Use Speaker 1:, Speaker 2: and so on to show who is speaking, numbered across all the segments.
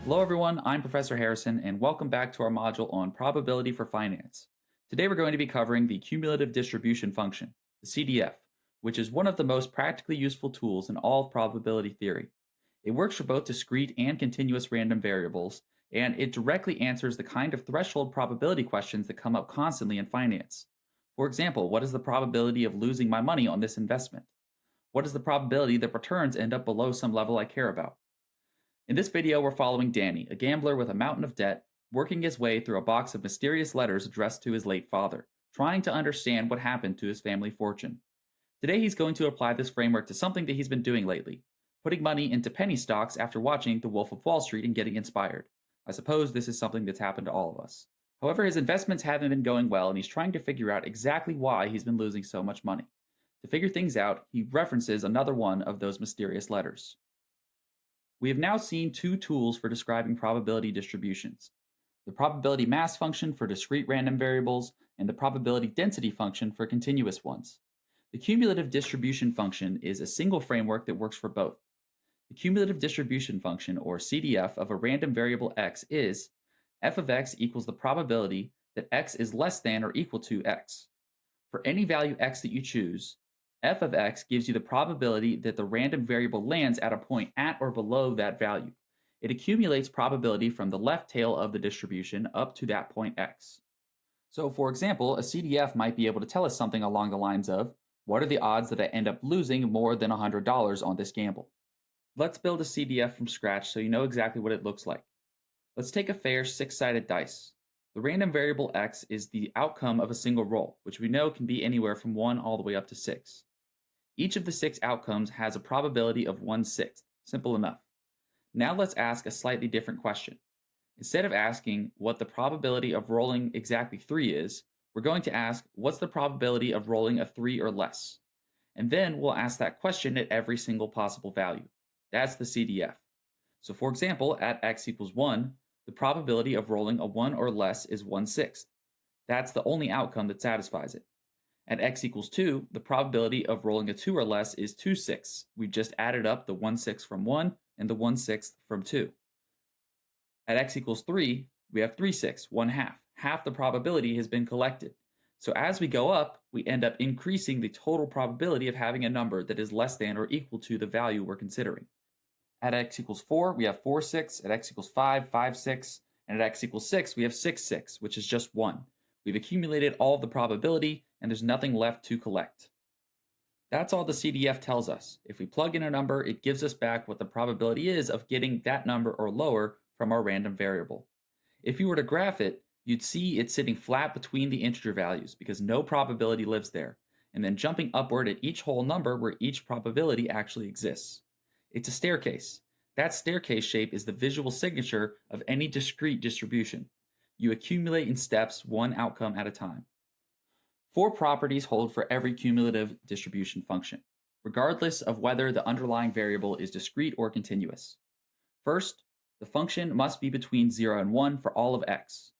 Speaker 1: Hello everyone, I'm Professor Harrison and welcome back to our module on probability for finance. Today we're going to be covering the cumulative distribution function, the CDF, which is one of the most practically useful tools in all of probability theory. It works for both discrete and continuous random variables, and it directly answers the kind of threshold probability questions that come up constantly in finance. For example, what is the probability of losing my money on this investment? What is the probability that returns end up below some level I care about? In this video, we're following Danny, a gambler with a mountain of debt, working his way through a box of mysterious letters addressed to his late father, trying to understand what happened to his family fortune. Today, he's going to apply this framework to something that he's been doing lately, putting money into penny stocks after watching The Wolf of Wall Street and getting inspired. I suppose this is something that's happened to all of us. However, his investments haven't been going well, and he's trying to figure out exactly why he's been losing so much money. To figure things out, he references another one of those mysterious letters. We have now seen two tools for describing probability distributions: the probability mass function for discrete random variables and the probability density function for continuous ones. The cumulative distribution function is a single framework that works for both. The cumulative distribution function, or CDF, of a random variable x is f of x equals the probability that x is less than or equal to x. For any value x that you choose, f of x gives you the probability that the random variable lands at a point at or below that value. It accumulates probability from the left tail of the distribution up to that point x. So, for example, a CDF might be able to tell us something along the lines of, what are the odds that I end up losing more than $100 on this gamble? Let's build a CDF from scratch so you know exactly what it looks like. Let's take a fair six-sided dice. The random variable x is the outcome of a single roll, which we know can be anywhere from 1 all the way up to 6. Each of the 6 outcomes has a probability of 1/6. Simple enough. Now let's ask a slightly different question. Instead of asking what the probability of rolling exactly 3 is, we're going to ask what's the probability of rolling a 3 or less. And then we'll ask that question at every single possible value. That's the CDF. So for example, at x equals 1, the probability of rolling a 1 or less is 1/6. That's the only outcome that satisfies it. At x equals 2, the probability of rolling a 2 or less is 2/6. We just added up the 1/6 from 1 and the 1/6 from 2. At x equals 3, we have 3/6, 1/2. Half the probability has been collected. So as we go up, we end up increasing the total probability of having a number that is less than or equal to the value we're considering. At x equals 4, we have 4/6. At x equals 5, 5/6. And at x equals 6, we have 6/6, which is just 1. We've accumulated all of the probability, and there's nothing left to collect. That's all the CDF tells us. If we plug in a number, it gives us back what the probability is of getting that number or lower from our random variable. If you were to graph it, you'd see it sitting flat between the integer values because no probability lives there, and then jumping upward at each whole number where each probability actually exists. It's a staircase. That staircase shape is the visual signature of any discrete distribution. You accumulate in steps, one outcome at a time. 4 properties hold for every cumulative distribution function, regardless of whether the underlying variable is discrete or continuous. First, the function must be between 0 and 1 for all of x.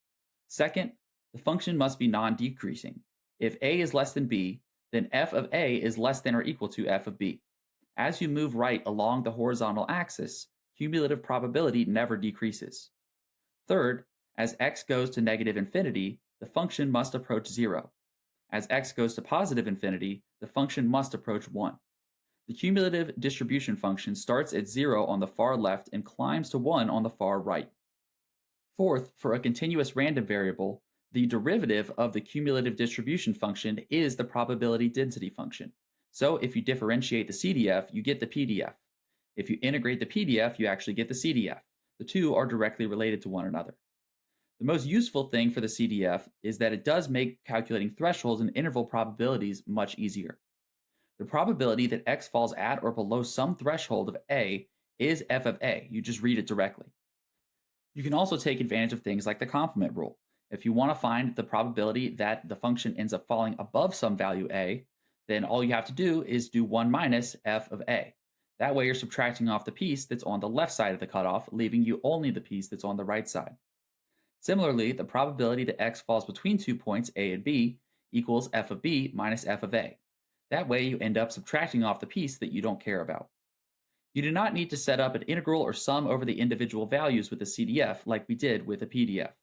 Speaker 1: Second, the function must be non-decreasing. If a is less than b, then f of a is less than or equal to f of b. As you move right along the horizontal axis, cumulative probability never decreases. Third, as x goes to negative infinity, the function must approach 0. As x goes to positive infinity, the function must approach 1. The cumulative distribution function starts at 0 on the far left and climbs to 1 on the far right. Fourth, for a continuous random variable, the derivative of the cumulative distribution function is the probability density function. So if you differentiate the CDF, you get the PDF. If you integrate the PDF, you actually get the CDF. The two are directly related to one another. The most useful thing for the CDF is that it does make calculating thresholds and interval probabilities much easier. The probability that x falls at or below some threshold of a is f of a. You just read it directly. You can also take advantage of things like the complement rule. If you want to find the probability that the function ends up falling above some value a, then all you have to do is do 1 minus f of a. That way you're subtracting off the piece that's on the left side of the cutoff, leaving you only the piece that's on the right side. Similarly, the probability that x falls between 2 points, a and b, equals f of b minus f of a. That way you end up subtracting off the piece that you don't care about. You do not need to set up an integral or sum over the individual values with a CDF like we did with a PDF.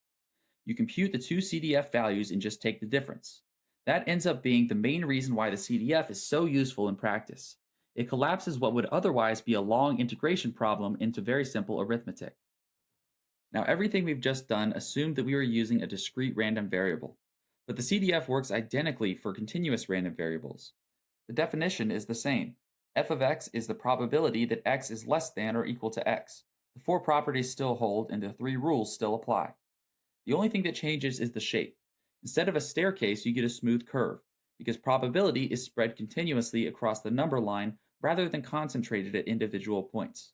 Speaker 1: You compute the two CDF values and just take the difference. That ends up being the main reason why the CDF is so useful in practice. It collapses what would otherwise be a long integration problem into very simple arithmetic. Now, everything we've just done assumed that we were using a discrete random variable, but the CDF works identically for continuous random variables. The definition is the same. F of x is the probability that x is less than or equal to x. The four properties still hold and the three rules still apply. The only thing that changes is the shape. Instead of a staircase, you get a smooth curve, because probability is spread continuously across the number line rather than concentrated at individual points.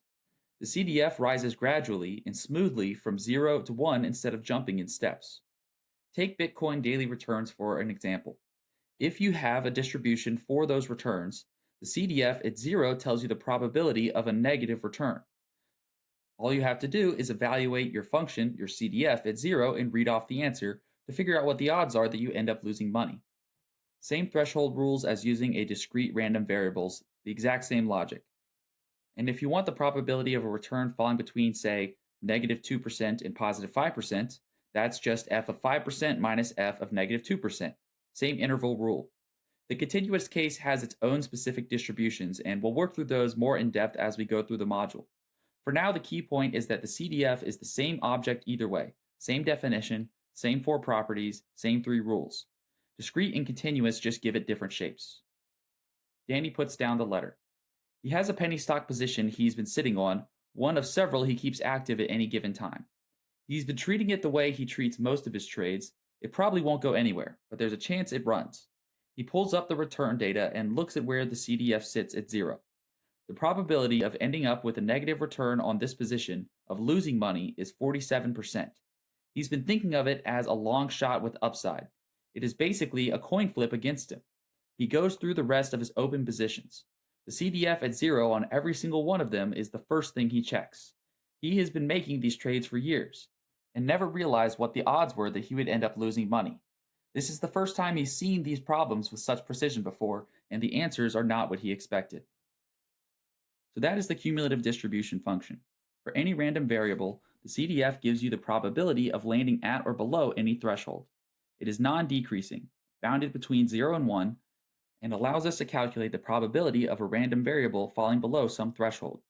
Speaker 1: The CDF rises gradually and smoothly from 0 to 1 instead of jumping in steps. Take Bitcoin daily returns for an example. If you have a distribution for those returns, the CDF at 0 tells you the probability of a negative return. All you have to do is evaluate your function, your CDF, at 0 and read off the answer to figure out what the odds are that you end up losing money. Same threshold rules as using a discrete random variables, the exact same logic. And if you want the probability of a return falling between, say, negative 2% and positive 5%, that's just f of 5% minus f of negative 2%. Same interval rule. The continuous case has its own specific distributions, and we'll work through those more in depth as we go through the module. For now, the key point is that the CDF is the same object either way, same definition, same four properties, same three rules. Discrete and continuous just give it different shapes. Danny puts down the letter. He has a penny stock position he's been sitting on, one of several he keeps active at any given time. He's been treating it the way he treats most of his trades. It probably won't go anywhere, but there's a chance it runs. He pulls up the return data and looks at where the CDF sits at 0. The probability of ending up with a negative return on this position of losing money is 47%. He's been thinking of it as a long shot with upside. It is basically a coin flip against him. He goes through the rest of his open positions. The CDF at 0 on every single one of them is the first thing he checks. He has been making these trades for years and never realized what the odds were that he would end up losing money. This is the first time he's seen these problems with such precision before, and the answers are not what he expected. So that is the cumulative distribution function. For any random variable, the CDF gives you the probability of landing at or below any threshold. It is non-decreasing, bounded between 0 and 1, and allows us to calculate the probability of a random variable falling below some threshold.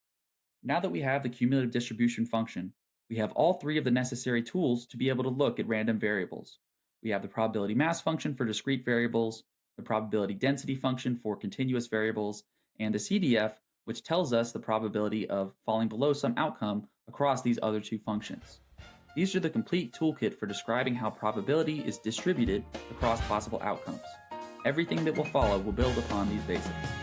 Speaker 1: Now that we have the cumulative distribution function, we have all three of the necessary tools to be able to look at random variables. We have the probability mass function for discrete variables, the probability density function for continuous variables, and the CDF, which tells us the probability of falling below some outcome across these other two functions. These are the complete toolkit for describing how probability is distributed across possible outcomes. Everything that will follow will build upon these basics.